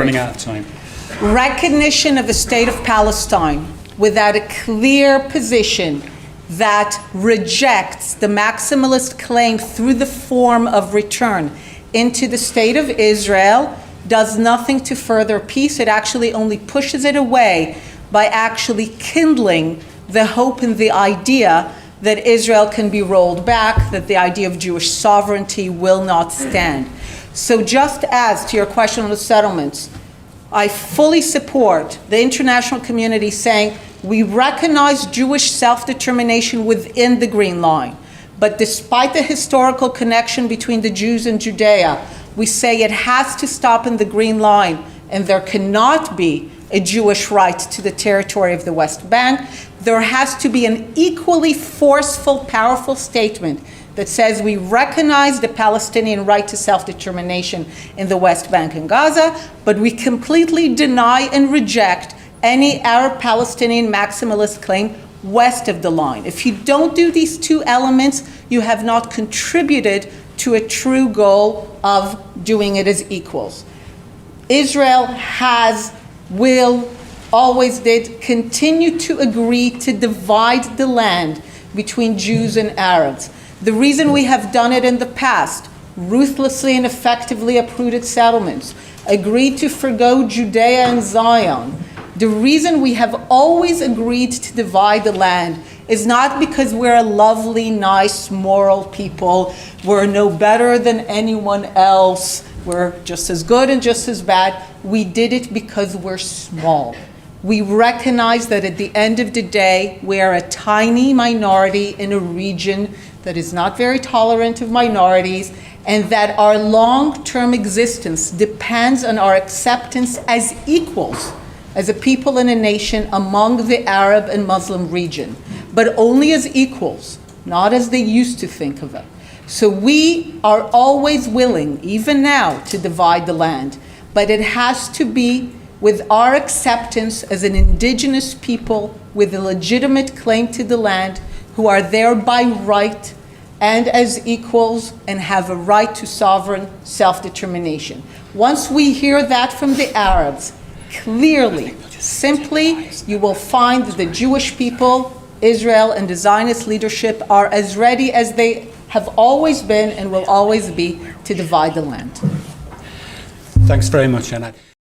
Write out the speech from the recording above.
running out of time. Recognition of the state of Palestine without a clear position that rejects the maximalist claim through the form of return into the state of Israel does nothing to further peace. It actually only pushes it away by actually kindling the hope and the idea that Israel can be rolled back, that the idea of Jewish sovereignty will not stand. So just as to your question on the settlements, I fully support the international community saying we recognize Jewish self-determination within the Green Line. But despite the historical connection between the Jews and Judea, we say it has to stop in the Green Line, and there cannot be a Jewish right to the territory of the West Bank. There has to be an equally forceful, powerful statement that says we recognize the Palestinian right to self-determination in the West Bank and Gaza, but we completely deny and reject any Arab-Palestinian maximalist claim west of the line. If you don't do these two elements, you have not contributed to a true goal of doing it as equals. Israel will, always did, continue to agree to divide the land between Jews and Arabs. The reason we have done it in the past, ruthlessly and effectively uprooted settlements, agreed to forgo Judea and Zion, the reason we have always agreed to divide the land is not because we're a lovely, nice, moral people, we're no better than anyone else, we're just as good and just as bad. We did it because we're small. We recognize that at the end of the day, we are a tiny minority in a region that is not very tolerant of minorities, and that our long-term existence depends on our acceptance as equals, as a people and a nation among the Arab and Muslim region, but only as equals, not as they used to think of it. So we are always willing, even now, to divide the land, but it has to be with our acceptance as an indigenous people with a legitimate claim to the land, who are there by right and as equals and have a right to sovereign self-determination. Once we hear that from the Arabs, clearly, simply, you will find that the Jewish people, Israel, and the Zionist leadership are as ready as they have always been and will always be to divide the land. Thanks very much, Einat.